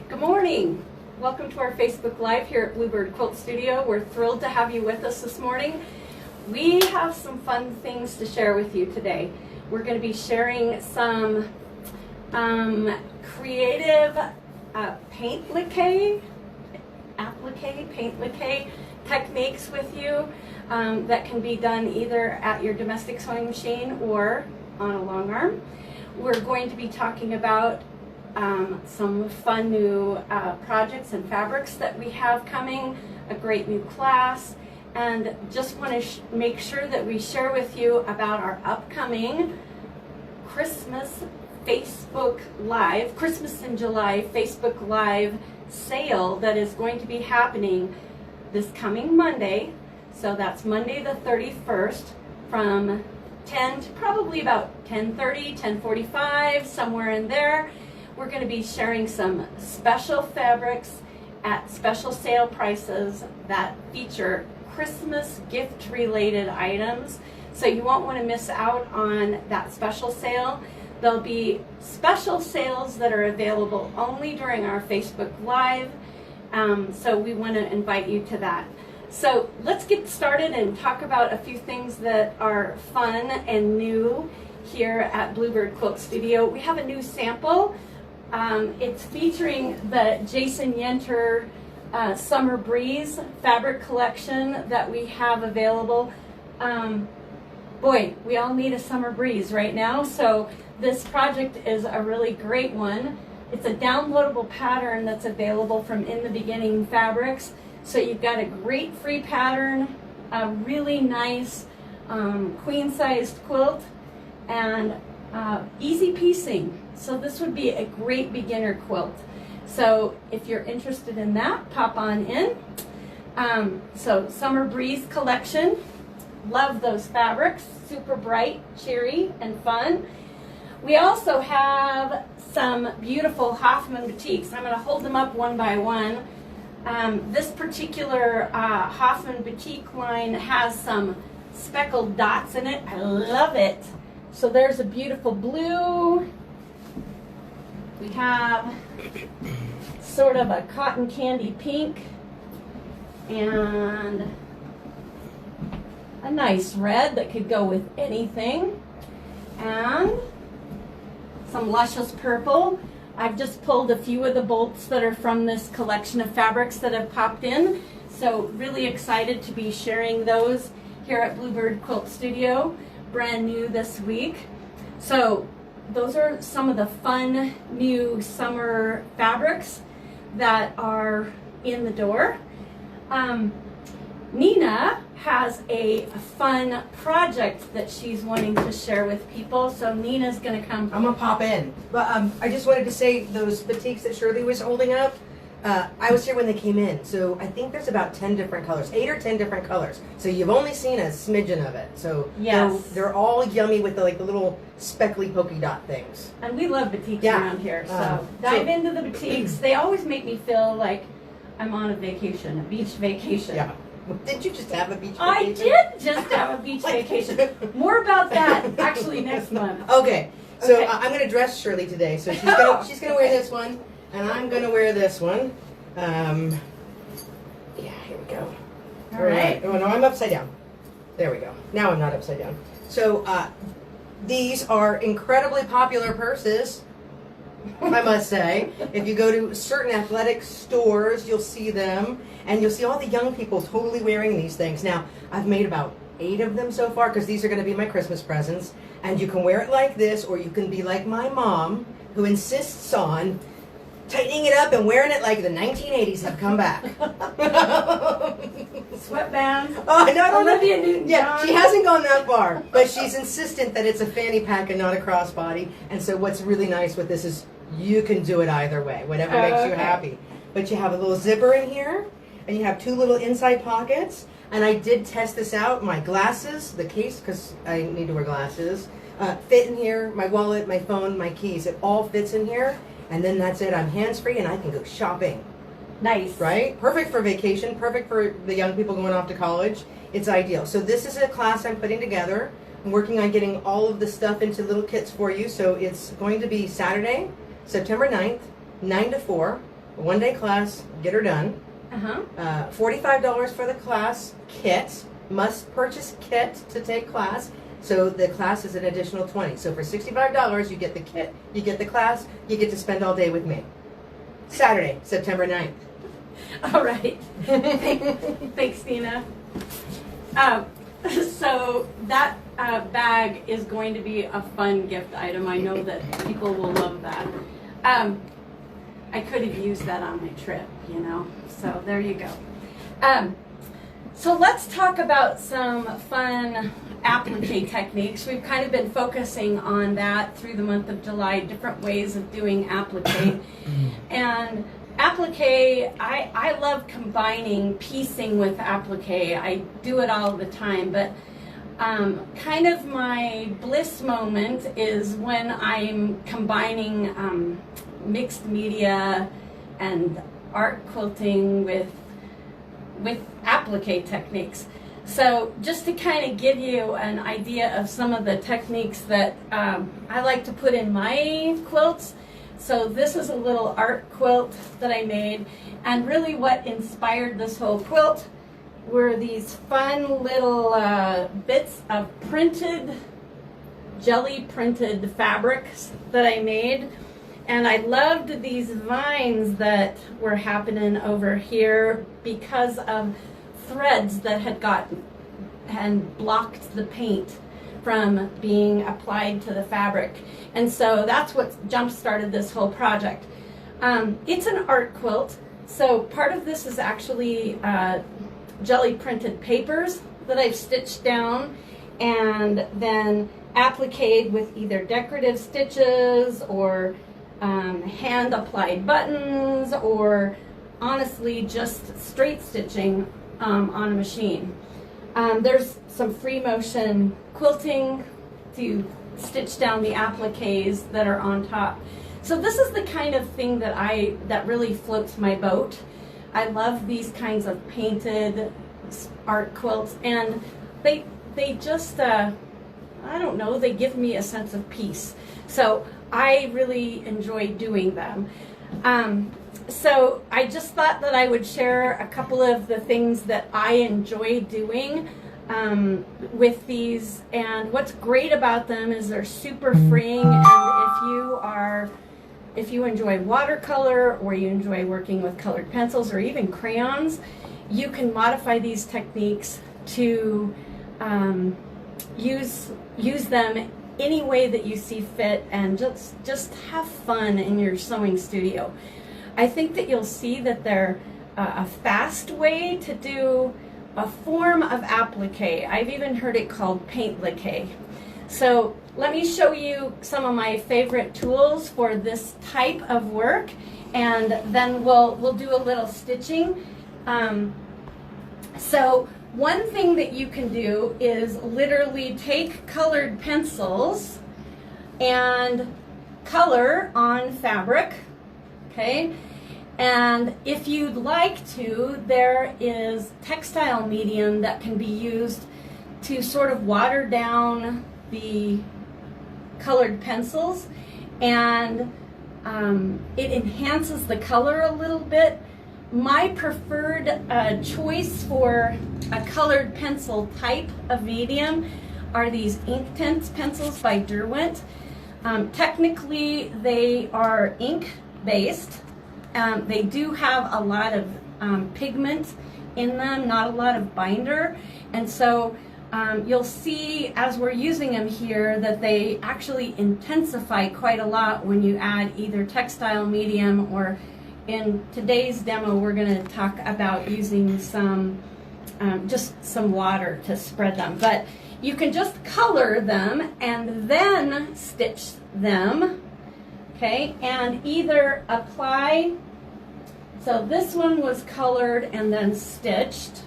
Good morning. Welcome to our Facebook Live here at Bluebird Quilt Studio. We're thrilled to have you with us this morning. We have some fun things to share with you today. We're going to be sharing some creative Paintliqué techniques with you that can be done either at your domestic sewing machine or on a long arm. We're going to be talking about some fun new projects and fabrics that we have coming, a great new class, and just want to make sure that we share with you about our upcoming Christmas Facebook Live, Christmas in July Facebook Live sale that is going to be happening this coming Monday. So that's Monday the 31st from 10 to probably about 10:30, 10:45, somewhere in there. We're going to be sharing some special fabrics at special sale prices that feature Christmas gift related items. So you won't want to miss out on that special sale. There'll be special sales that are available only during our Facebook Live. So we want to invite you to that. So let's get started and talk about a few things that are fun and new here at Bluebird Quilt Studio. We have a new sample. It's featuring the Jason Yenter Summer Breeze fabric collection that we have available. Boy, we all need a summer breeze right now, so this project is a really great one. It's a downloadable pattern that's available from In the Beginning Fabrics. So you've got a great free pattern, a really nice queen-sized quilt, and easy piecing. So this would be a great beginner quilt. So if you're interested in that, pop on in. So Summer Breeze collection. Love those fabrics. Super bright, cheery, and fun. We also have some beautiful Hoffman batiks. I'm going to hold them up one by one. This particular Hoffman batik line has some speckled dots in it. I love it. So there's a beautiful blue. We have sort of a cotton candy pink and a nice red that could go with anything, and some luscious purple. I've just pulled a few of the bolts that are from this collection of fabrics that have popped in, so really excited to be sharing those here at Bluebird Quilt Studio, brand new this week. So those are some of the fun new summer fabrics that are in the door. Nina has a fun project that she's wanting to share with people, so Nina's going to come. I'm going to pop in. But I just wanted to say those batiks that Shirley was holding up, I was here when they came in, so I think there's about 10 different colors, 8 or 10 different colors. So you've only seen a smidgen of it. So yes, they're all yummy with the little speckly polka dot things. And we love batiks around here, so dive into the batiks. They always make me feel like I'm on a vacation, a beach vacation. Yeah. Didn't you just have a beach vacation? I did just have a beach vacation. More about that actually next month. Okay. So Okay. I'm going to dress Shirley today. So she's gonna wear this one, and I'm going to wear this one. Yeah, here we go. All right. Oh, no, I'm upside down. There we go. Now I'm not upside down. So these are incredibly popular purses, I must say. If you go to certain athletic stores, you'll see them, and you'll see all the young people totally wearing these things. Now, I've made about 8 of them so far, because these are going to be my Christmas presents, and you can wear it like this, or you can be like my mom, who insists on tightening it up and wearing it like the 1980s have come back. Sweatbands. Oh, no, Olivia Newton-John. Yeah, she hasn't gone that far, but she's insistent that it's a fanny pack and not a crossbody. And so what's really nice with this is you can do it either way, whatever makes you happy. But you have a little zipper in here, and you have 2 little inside pockets. And I did test this out. My glasses, the case, because I need to wear glasses, fit in here. My wallet, my phone, my keys, it all fits in here. And then that's it. I'm hands-free, and I can go shopping. Nice. Right? Perfect for vacation, perfect for the young people going off to college. It's ideal. So this is a class I'm putting together. I'm working on getting all of the stuff into little kits for you. So it's going to be Saturday, September 9th, 9 to 4. one-day class, get her done. $45 for the class kit. Must purchase kit to take class. So the class is an additional $20. So for $65, you get the kit, you get the class, you get to spend all day with me. Saturday, September 9th. All right. Thanks, Nina. So that bag is going to be a fun gift item. I know that people will love that. I could have used that on my trip, you know. So there you go. So let's talk about some fun applique techniques. We've kind of been focusing on that through the month of July, different ways of doing applique. And applique, I love combining piecing with applique. I do it all the time, but kind of my bliss moment is when I'm combining mixed media and art quilting with applique techniques. So just to kind of give you an idea of some of the techniques that I like to put in my quilts. So this is a little art quilt that I made, and really what inspired this whole quilt were these fun little bits of jelly printed fabrics that I made. And I loved these vines that were happening over here because of threads that had gotten and blocked the paint from being applied to the fabric. And so that's what jump-started this whole project. It's an art quilt, so part of this is actually jelly printed papers that I've stitched down and then appliqued with either decorative stitches or hand applied buttons, or honestly just straight stitching on a machine. There's some free motion quilting to stitch down the appliques that are on top. So this is the kind of thing that really floats my boat. I love these kinds of painted art quilts, and they just I don't know, they give me a sense of peace. So I really enjoy doing them. So I just thought that I would share a couple of the things that I enjoy doing with these. And what's great about them is they're super freeing, and if you enjoy watercolor or you enjoy working with colored pencils or even crayons, you can modify these techniques to use them any way that you see fit, and just have fun in your sewing studio. I think that you'll see that they're a fast way to do a form of applique. I've even heard it called Paintliqué. So let me show you some of my favorite tools for this type of work, and then we'll do a little stitching. So one thing that you can do is literally take colored pencils and color on fabric, okay? And if you'd like to, there is textile medium that can be used to sort of water down the colored pencils, and it enhances the color a little bit. My preferred choice for a colored pencil type of medium are these ink tint pencils by Derwent. Technically, they are ink based. They do have a lot of pigment in them, not a lot of binder, and so you'll see as we're using them here that they actually intensify quite a lot when you add either textile medium, or in today's demo we're going to talk about using some just some water to spread them. But you can just color them and then stitch them, okay, and either apply. So this one was colored and then stitched.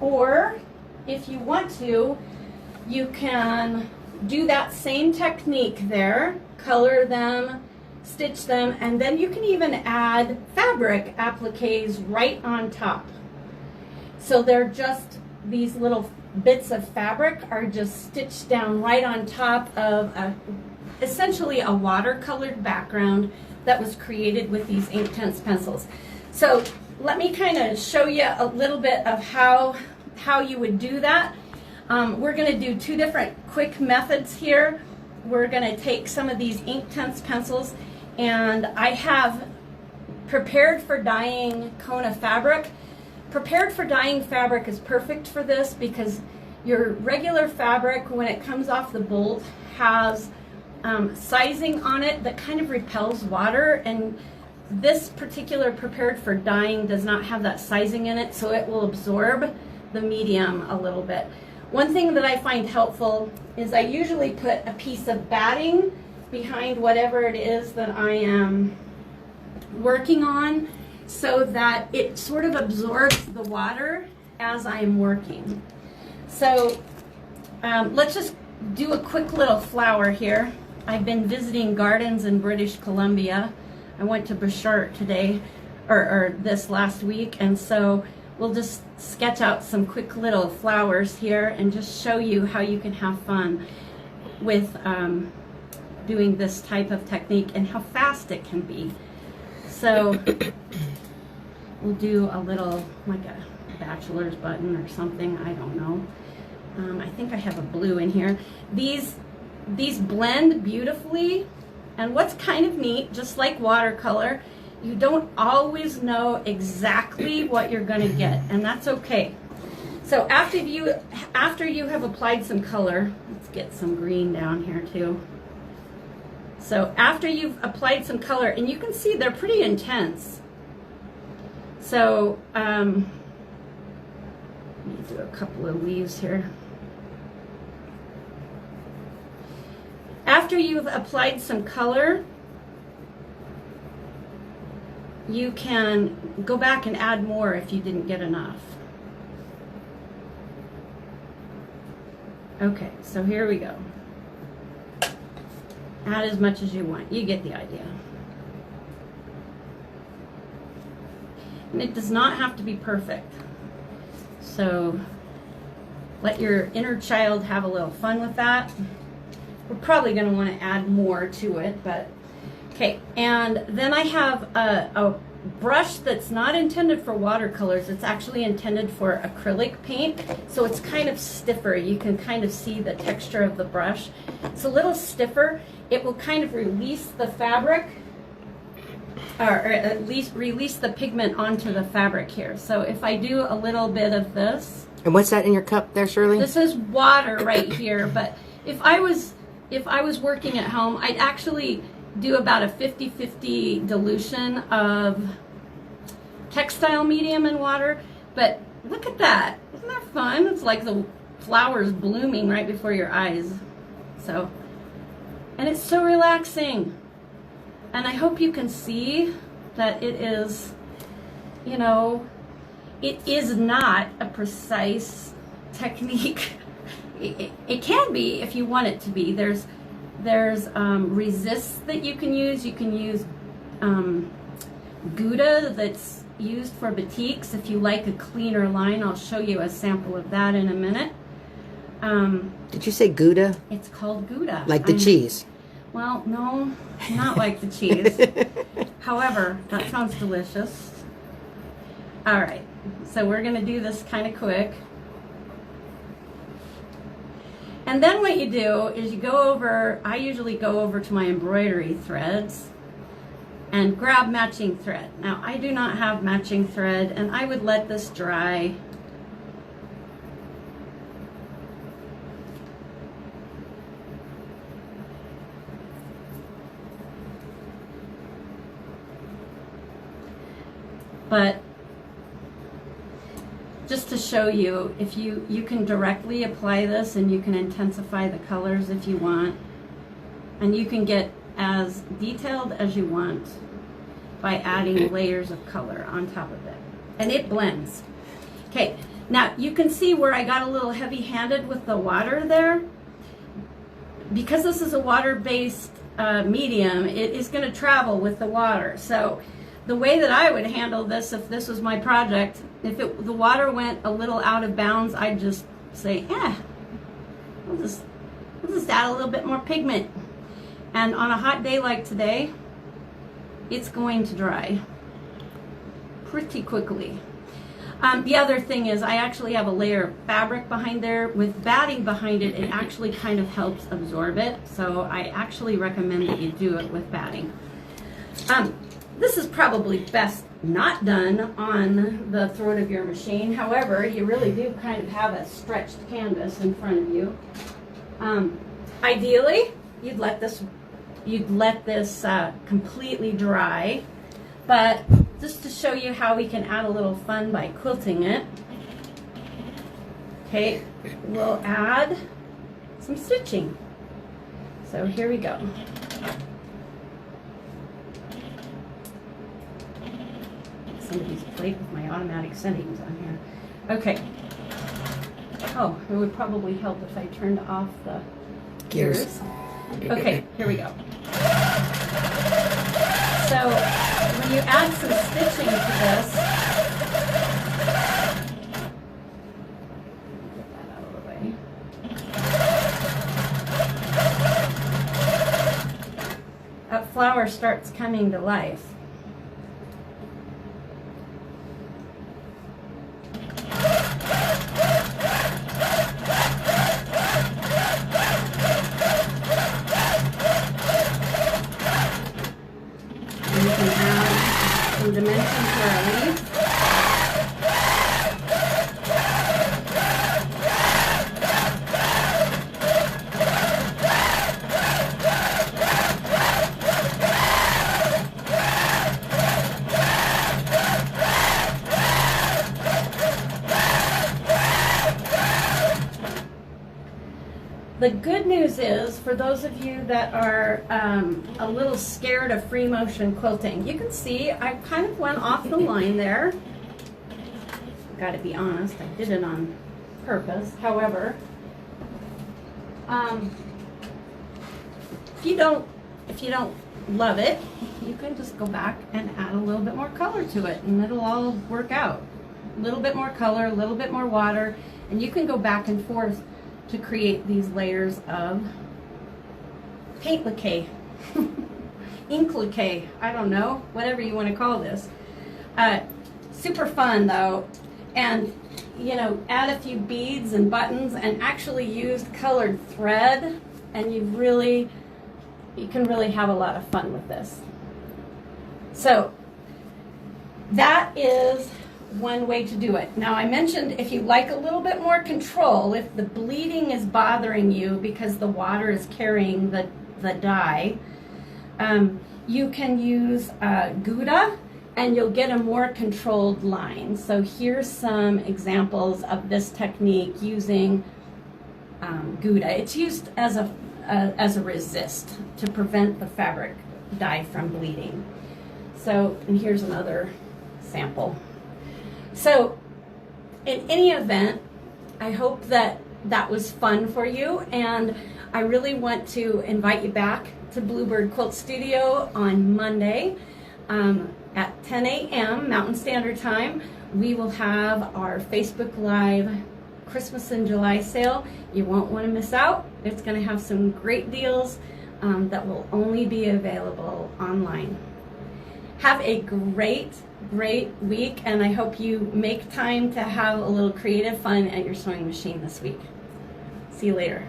Or if you want to, you can do that same technique there, color them, stitch them, and then you can even add fabric appliques right on top. So they're just these little bits of fabric are just stitched down right on top of essentially a watercolored background that was created with these Inktense pencils. So let me kind of show you a little bit of how you would do that. We're going to do two different quick methods here. We're going to take some of these Inktense pencils, and I have prepared for dyeing Kona fabric. Prepared for dyeing fabric is perfect for this because your regular fabric, when it comes off the bolt, has sizing on it that kind of repels water, and this particular prepared for dyeing does not have that sizing in it, so it will absorb the medium a little bit. One thing that I find helpful is I usually put a piece of batting behind whatever it is that I am working on, so that it sort of absorbs the water as I am working. So let's just do a quick little flower here. I've been visiting gardens in British Columbia. I went to Bouchard today, or this last week, and so we'll just sketch out some quick little flowers here and just show you how you can have fun with doing this type of technique and how fast it can be. So we'll do a little, like a bachelor's button or something, I don't know. I think I have a blue in here. These blend beautifully, and what's kind of neat, just like watercolor, you don't always know exactly what you're going to get, and that's okay. So after you have applied some color, let's get some green down here too. So after you've applied some color, and you can see they're pretty intense. So let me do a couple of leaves here. After you've applied some color, you can go back and add more if you didn't get enough. Okay, so here we go. Add as much as you want. You get the idea. And it does not have to be perfect. So let your inner child have a little fun with that. We're probably going to want to add more to it, but okay. And then I have a brush that's not intended for watercolors. It's actually intended for acrylic paint, so it's kind of stiffer. You can kind of see the texture of the brush. It's a little stiffer. It will kind of release the fabric, or at least release the pigment onto the fabric here. So if I do a little bit of this. And what's that in your cup there, Shirley? This is water right here, but if I was working at home, I'd actually do about a 50-50 dilution of textile medium and water. But look at that. Isn't that fun? It's like the flowers blooming right before your eyes. So, and it's so relaxing. And I hope you can see that it is, you know, it is not a precise technique. It can be if you want it to be. There's resists that you can use. You can use Gouda that's used for batiks. If you like a cleaner line, I'll show you a sample of that in a minute. Did you say Gouda? It's called Gouda. Like the cheese? Well, no, not like the cheese. However, that sounds delicious. All right, so we're going to do this kind of quick. And then what you do is you go over, I usually go over to my embroidery threads and grab matching thread. Now, I do not have matching thread, and I would let this dry. But just to show you, if you can directly apply this, and you can intensify the colors if you want, and you can get as detailed as you want by adding layers of color on top of it, and it blends. Okay, now you can see where I got a little heavy-handed with the water there. Because this is a water-based medium, it is going to travel with the water. So the way that I would handle this, if this was my project, if the water went a little out of bounds, I'd just say, we'll just add a little bit more pigment. And on a hot day like today, it's going to dry pretty quickly. The other thing is I actually have a layer of fabric behind there. With batting behind it, it actually kind of helps absorb it. So I actually recommend that you do it with batting. This is probably best not done on the throat of your machine. However, you really do kind of have a stretched canvas in front of you. Ideally, you'd let this completely dry, but just to show you how we can add a little fun by quilting it, okay, we'll add some stitching. So here we go. Somebody's played with my automatic settings on here. Okay. Oh, it would probably help if I turned off the gears. Okay, here we go. So when you add some stitching to this, get that out of the way. That flower starts coming to life. Dimension for our leaf. The good news is, for those of you that are a little scared of free motion quilting, you can see I kind of went off the line there. Got to be honest, I did it on purpose. However, if you don't love it, you can just go back and add a little bit more color to it, and it'll all work out. A little bit more color, a little bit more water, and you can go back and forth to create these layers of Paintliqué, Inkliqué, I don't know, whatever you want to call this. Super fun though, and you know, add a few beads and buttons and actually use colored thread, and you can really have a lot of fun with this. So that is one way to do it. Now I mentioned if you like a little bit more control, if the bleeding is bothering you because the water is carrying the dye, you can use Gouda and you'll get a more controlled line. So here's some examples of this technique using Gouda. It's used as a resist to prevent the fabric dye from bleeding. So, and here's another sample. So, in any event, I hope that that was fun for you, and I really want to invite you back to Bluebird Quilt Studio on Monday at 10 a.m. Mountain Standard Time. We will have our Facebook Live Christmas in July sale. You won't want to miss out. It's going to have some great deals that will only be available online. Have a great week, and I hope you make time to have a little creative fun at your sewing machine this week. See you later.